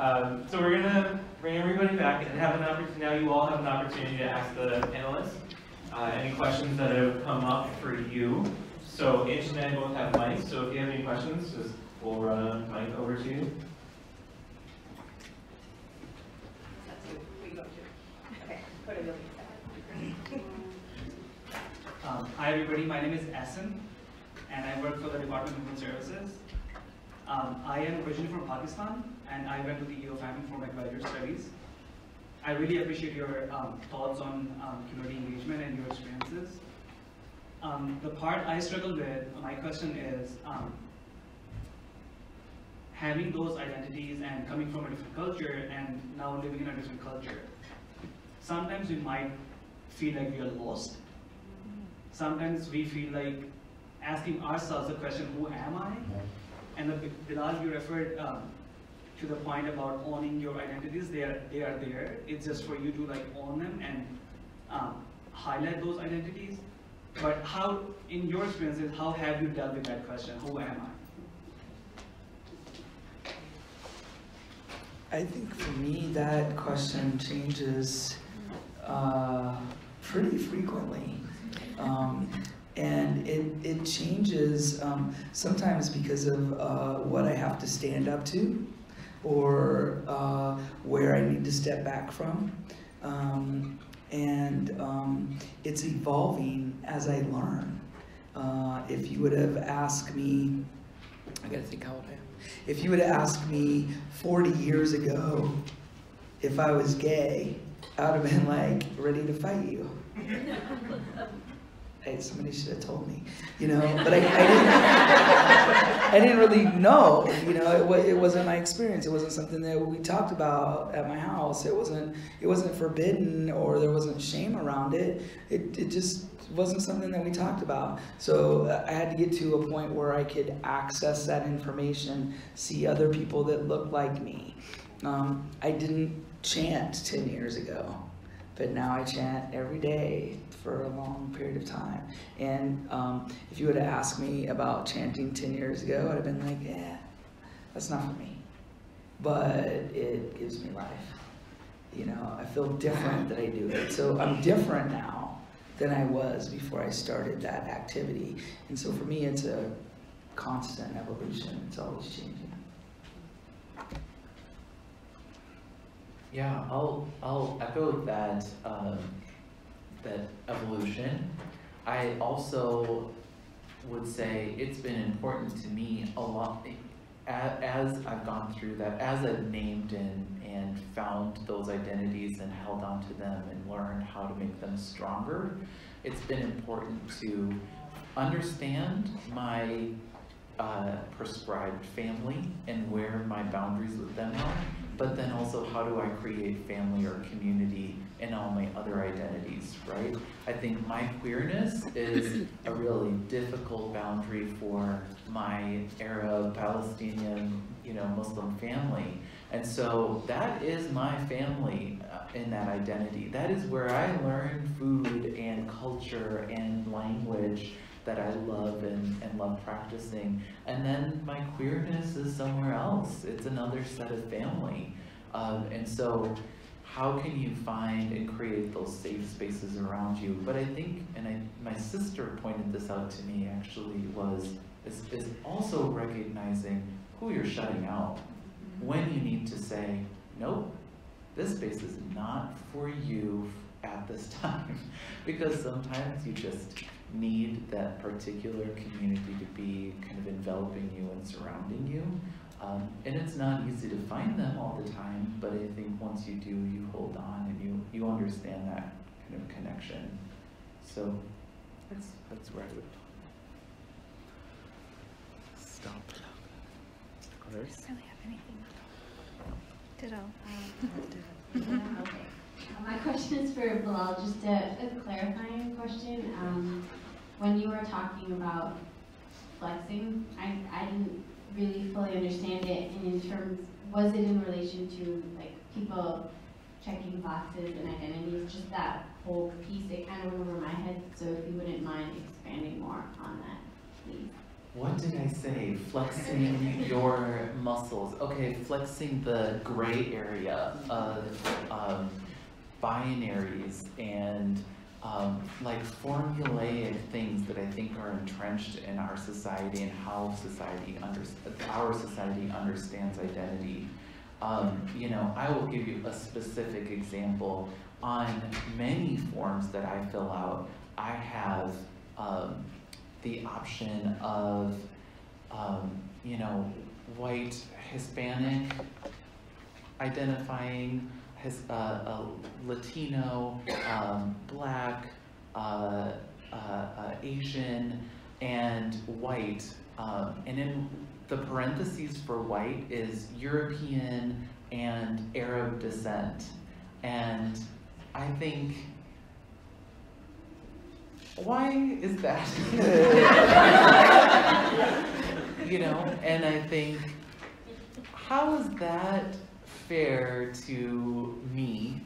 So we're gonna bring everybody back and have an opportunity. Now you all have an opportunity to ask the panelists any questions that have come up for you. So Itch and I both have mics. So if you have any questions, just we'll run a mic over to you. Hi everybody, my name is Asim and I work for the Department of Human Services. I am originally from Pakistan and I went to the EO family for my graduate studies. I really appreciate your thoughts on community engagement and your experiences. The part I struggle with, my question is, having those identities and coming from a different culture and now living in a different culture, sometimes we might feel like we are lost. Sometimes we feel like asking ourselves the question, who am I? And Bilal, you referred to the point about owning your identities. They are there. It's just for you to like own them and highlight those identities. But how, in your experiences, how have you dealt with that question, who am I? I think for me that question changes pretty frequently. And it changes sometimes because of what I have to stand up to or where I need to step back from. It's evolving as I learn. If you would have asked me, I gotta think how old I am. If you would have asked me 40 years ago if I was gay, I would have been like, ready to fight you. Hey, somebody should have told me, you know, but I didn't really know, you know, it wasn't my experience. It wasn't something that we talked about at my house. It wasn't forbidden or there wasn't shame around it. It just wasn't something that we talked about. So I had to get to a point where I could access that information, see other people that looked like me. I didn't chant 10 years ago, but now I chant every day for a long period of time. And if you would have asked me about chanting 10 years ago, I'd have been like, yeah, that's not for me. But it gives me life. You know, I feel different that I do it. So I'm different now than I was before I started that activity. And so for me, it's a constant evolution. It's always changing. Yeah, I'll echo that that evolution. I also would say it's been important to me a lot as I've gone through that, as I've named and found those identities and held on to them and learned how to make them stronger. It's been important to understand my prescribed family and where my boundaries with them are, but then also how do I create family or community in all my other identities, right? I think my queerness is a really difficult boundary for my Arab, Palestinian, you know, Muslim family. And so that is my family in that identity. That is where I learn food and culture and language that I love and love practicing. And then my queerness is somewhere else. It's another set of family. And so how can you find and create those safe spaces around you? But I think, and my sister pointed this out to me actually, is also recognizing who you're shutting out. When you need to say, nope, this space is not for you at this time. Because sometimes you just need that particular community to be kind of enveloping you and surrounding you. And it's not easy to find them all the time, but I think once you do, you hold on and you understand that kind of connection. So that's where I would stop. Others? I don't really have anything. Ditto. Okay. My question is for Bilal, just a clarifying question. When you were talking about flexing, I didn't really fully understand it, and in terms, was it in relation to like people checking boxes and identities, just that whole piece? It kind of went over my head, so if you wouldn't mind expanding more on that, please. what did I say? Flexing your muscles. Okay, flexing the gray area of binaries and like formulaic things that I think are entrenched in our society and how our society understands identity. You know, I will give you a specific example. On many forms that I fill out, I have the option of, you know, white, Hispanic, identifying, Latino, Black, Asian, and white. And in the parentheses for white is European and Arab descent. And I think, why is that? You know, and I think, how is that fair to me?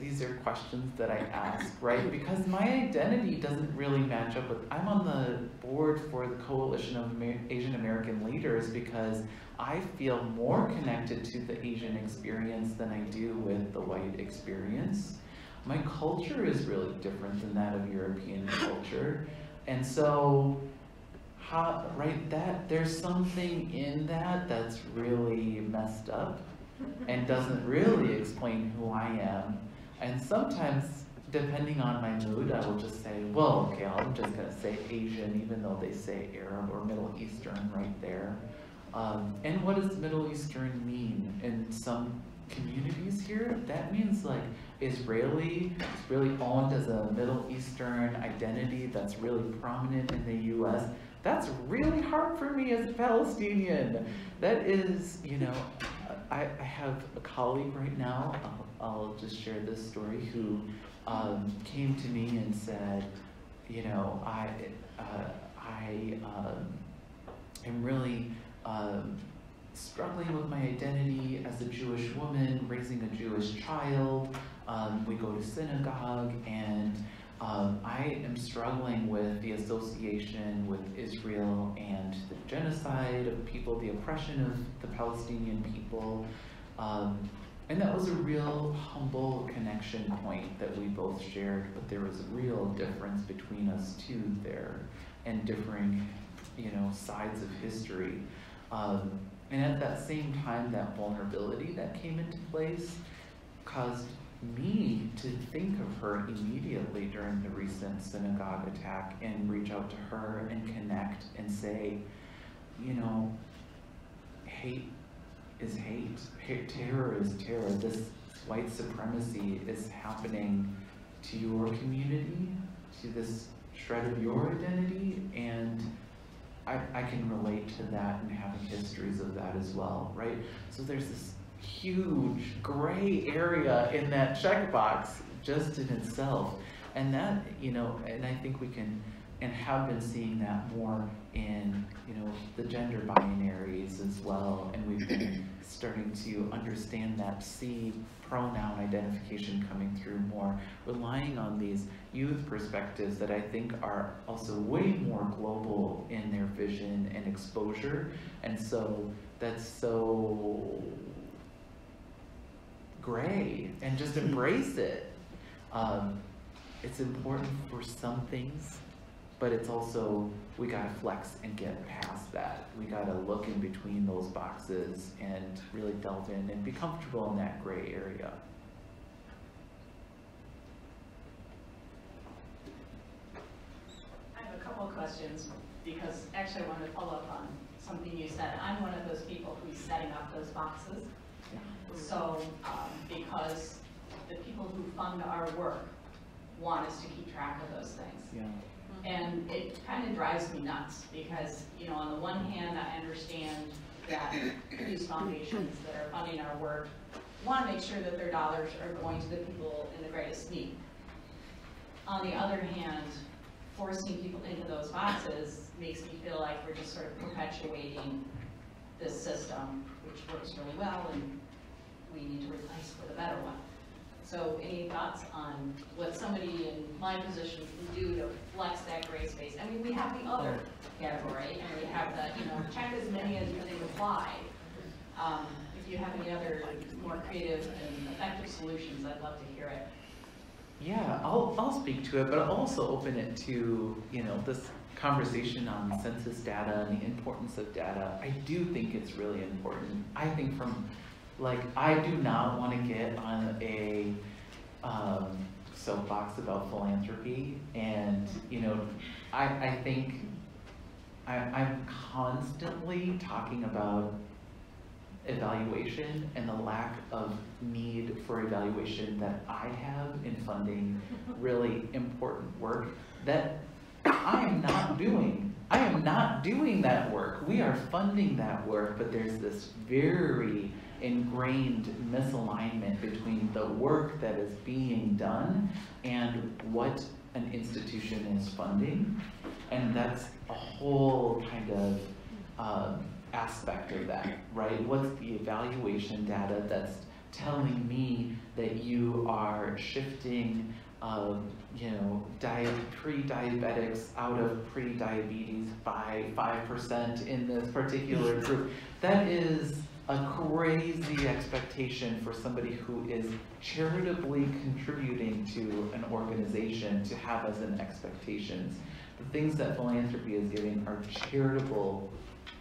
These are questions that I ask, right? Because my identity doesn't really match up with, I'm on the board for the Coalition of Asian American Leaders because I feel more connected to the Asian experience than I do with the white experience. My culture is really different than that of European culture. And so, there's something in that that's really messed up and doesn't really explain who I am. And sometimes, depending on my mood, I will just say, well, okay, I'm just gonna say Asian, even though they say Arab or Middle Eastern right there. And what does Middle Eastern mean? In some communities here, that means like Israeli. It's really owned as a Middle Eastern identity that's really prominent in the US. That's really hard for me as a Palestinian. That is, you know, I have a colleague right now, I'll just share this story, who came to me and said, you know, I am really struggling with my identity as a Jewish woman, raising a Jewish child. We go to synagogue, and I am struggling with the association with Israel and the genocide of people, the oppression of the Palestinian people. And that was a real humble connection point that we both shared, but there was a real difference between us too there, and differing, you know, sides of history. And at that same time, that vulnerability that came into place caused me to think of her immediately during the recent synagogue attack and reach out to her and connect and say, you know, hate is hate. Terror is terror. This white supremacy is happening to your community, to this shred of your identity, and I can relate to that and having histories of that as well, right? So there's this huge gray area in that checkbox just in itself. And that, you know, and I think we can and have been seeing that more in, you know, the gender binaries as well. And we've been starting to understand that, see pronoun identification coming through more, relying on these youth perspectives that I think are also way more global in their vision and exposure. And so that's so gray, and just embrace it. It's important for some things, but it's also, we gotta flex and get past that. We gotta look in between those boxes and really delve in and be comfortable in that gray area. I have a couple of questions, because actually I wanted to follow up on something you said. I'm one of those people who's setting up those boxes. Yeah. So, because the people who fund our work want us to keep track of those things. Yeah. And it kind of drives me nuts because, you know, on the one hand, I understand that these foundations that are funding our work want to make sure that their dollars are going to the people in the greatest need. On the other hand, forcing people into those boxes makes me feel like we're just sort of perpetuating this system, which works really well, and we need to replace with a better one. So any thoughts on what somebody in my position can do to flex that gray space? I mean, we have the other category, and we have the, check as many as they apply. If you have any other more creative and effective solutions, I'd love to hear it. Yeah, I'll speak to it, but I'll also open it to, this conversation on census data and the importance of data. I do think it's really important. I think I do not want to get on a soapbox about philanthropy, and I think I'm constantly talking about evaluation and the lack of need for evaluation that I have in funding really important work that I am not doing. I am not doing that work. We are funding that work, but there's this very ingrained misalignment between the work that is being done and what an institution is funding. And that's a whole kind of aspect of that, right? What's the evaluation data that's telling me that you are shifting pre-diabetics out of pre-diabetes by 5% in this particular group? That is a crazy expectation for somebody who is charitably contributing to an organization to have as an expectations. The things that philanthropy is giving are charitable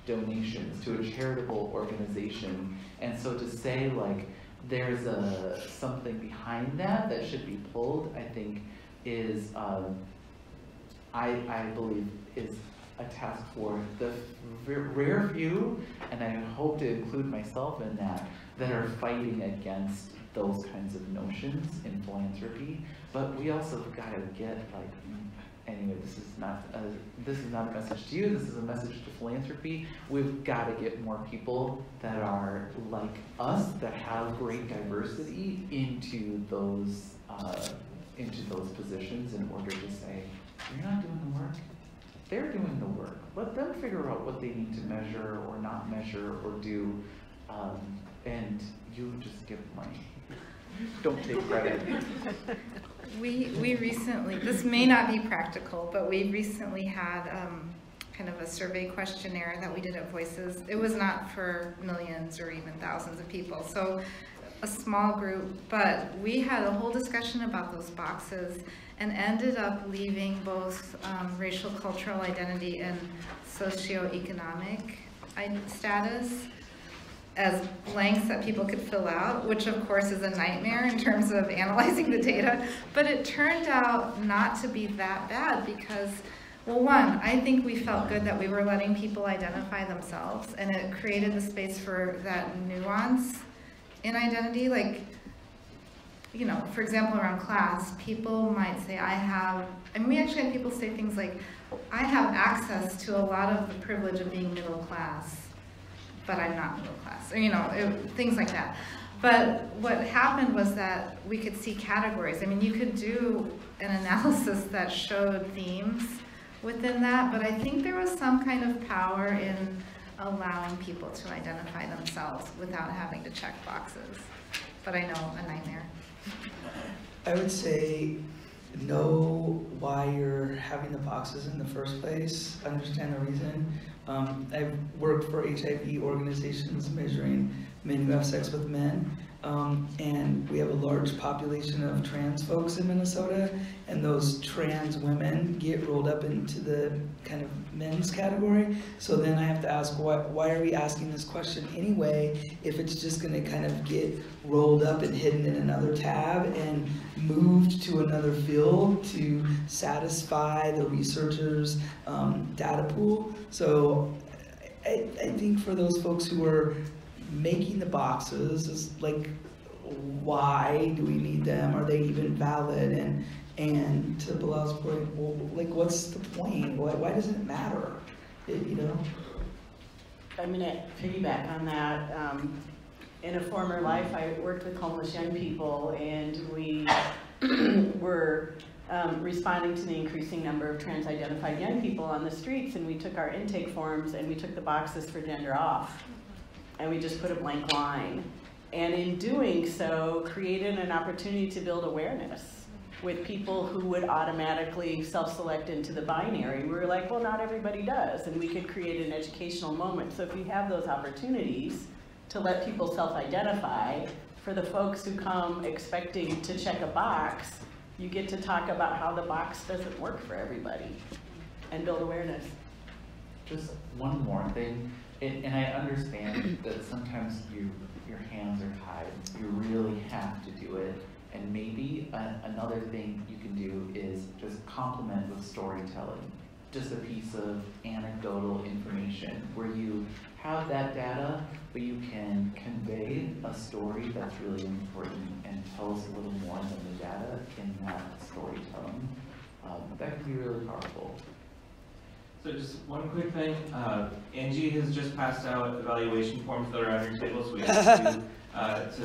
donations to a charitable organization. And so to say there's something behind that should be pulled, I think is, I believe is a task for the rare few, and I hope to include myself in that are fighting against those kinds of notions in philanthropy. But we also got to get anyway, this is not a message to you, this is a message to philanthropy. We've got to get more people that are like us, that have great diversity into those positions in order to say, you're not doing the work, they're doing the work. Let them figure out what they need to measure or not measure or do, and you just give money. Don't take credit. We recently, this may not be practical, but we recently had kind of a survey questionnaire that we did at Voices. It was not for millions or even thousands of people, so a small group, but we had a whole discussion about those boxes and ended up leaving both racial cultural identity and socioeconomic status as blanks that people could fill out, which of course is a nightmare in terms of analyzing the data. But it turned out not to be that bad because, well, one, I think we felt good that we were letting people identify themselves, and it created the space for that nuance in identity. For example, around class, people might say, we actually had people say things like, I have access to a lot of the privilege of being middle class, but I'm not middle class, or things like that. But what happened was that we could see categories. You could do an analysis that showed themes within that, but I think there was some kind of power in allowing people to identify themselves without having to check boxes. But I know, a nightmare. I would say know why you're having the boxes in the first place, understand the reason. I've worked for HIV organizations measuring men who have sex with men, and we have a large population of trans folks in Minnesota, and those trans women get rolled up into the kind of men's category. So then I have to ask, why are we asking this question anyway if it's just going to kind of get rolled up and hidden in another tab and moved to another field to satisfy the researchers' data pool? So I think for those folks who are making the boxes, is why do we need them? Are they even valid? And to Bilal's point, well, what's the point? Why does it matter? I'm going to piggyback on that. In a former life, I worked with homeless young people, and we were responding to the increasing number of trans-identified young people on the streets, and we took our intake forms and we took the boxes for gender off, and we just put a blank line. And in doing so, created an opportunity to build awareness with people who would automatically self-select into the binary. We were like, well, not everybody does, and we could create an educational moment. So if you have those opportunities to let people self-identify, for the folks who come expecting to check a box, you get to talk about how the box doesn't work for everybody and build awareness. Just one more thing, and I understand that sometimes your hands are tied. You really have to do it. And maybe another thing you can do is just complement with storytelling. Just a piece of anecdotal information where you have that data, but you can convey a story that's really important and tell us a little more than the data in that storytelling. That can be really powerful. So just one quick thing, Angie has just passed out evaluation forms that are on your table, so we have to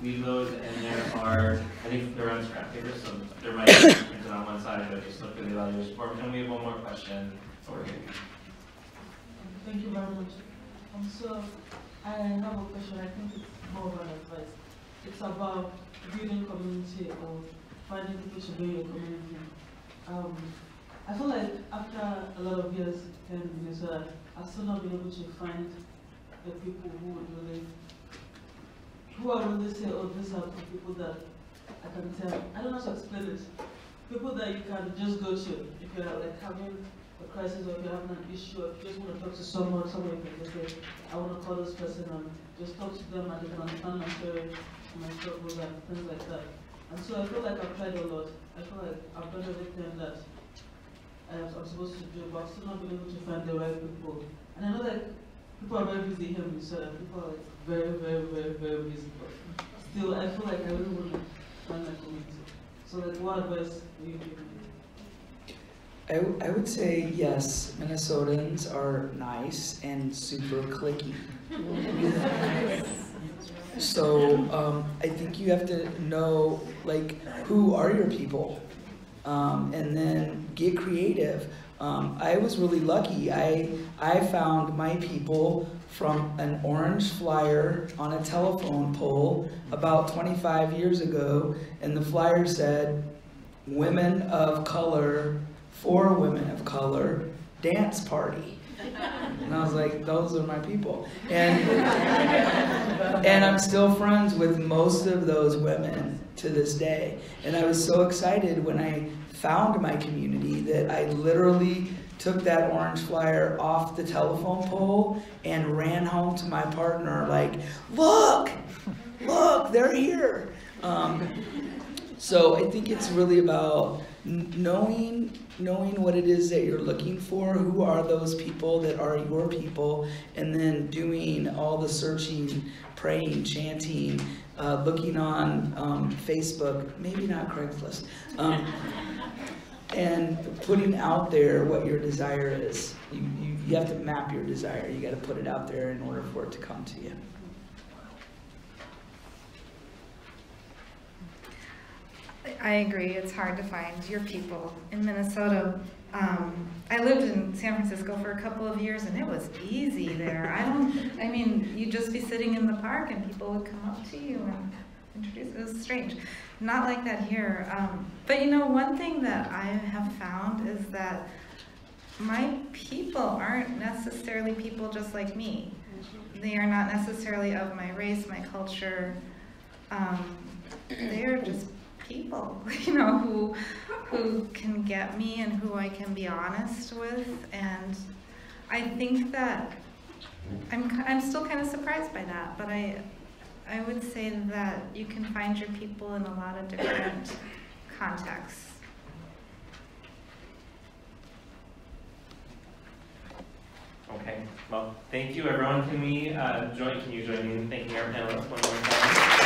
leave those, and there are, I think they're on scrap paper, so there might be printed on one side, but just look for the evaluation form. And we have one more question over here. Thank you very much. So I have a question. I think it's more of an advice. It's about building community or finding people to build your community. I feel like after a lot of years in Venezuela, I've still not been able to find the people who are really say, oh, these are the people that I can tell. I don't know how to explain it. People that you can just go to if you're like having a crisis or if you're having an issue, or if you just want to talk to someone you can just say, I want to call this person and just talk to them and they can understand my story, my struggles and things like that. And so I feel like I've tried a lot. I feel like I've done everything that I'm supposed to do, but I've still not been able to find the right people. And I know that people are very busy here in Minnesota. People are like very, very, very, very busy. But still, I feel like I really want to find my community. So like, what advice do you give me? I would say yes, Minnesotans are nice and super cliquey. So I think you have to know like who are your people, and then get creative. I was really lucky. I found my people from an orange flyer on a telephone pole about 25 years ago, and the flyer said, "Women of color for women of color dance party." And I was like, those are my people. And I'm still friends with most of those women to this day. And I was so excited when I found my community that I literally took that orange flyer off the telephone pole and ran home to my partner like, look, they're here. So I think it's really about knowing what it is that you're looking for, who are those people that are your people, and then doing all the searching, praying, chanting, looking on Facebook, maybe not Craigslist, and putting out there what your desire is. You have to map your desire. You got to put it out there in order for it to come to you. I agree, it's hard to find your people. In Minnesota, I lived in San Francisco for a couple of years and it was easy there. I mean, you'd just be sitting in the park and people would come up to you and introduce, it was strange. Not like that here. But you know, one thing that I have found is that my people aren't necessarily people just like me. They are not necessarily of my race, my culture. They are just people, you know, who can get me and who I can be honest with, and I think that I'm still kind of surprised by that, but I would say that you can find your people in a lot of different contexts. Okay, well, thank you everyone. Can you join me in thanking our panelists one more time?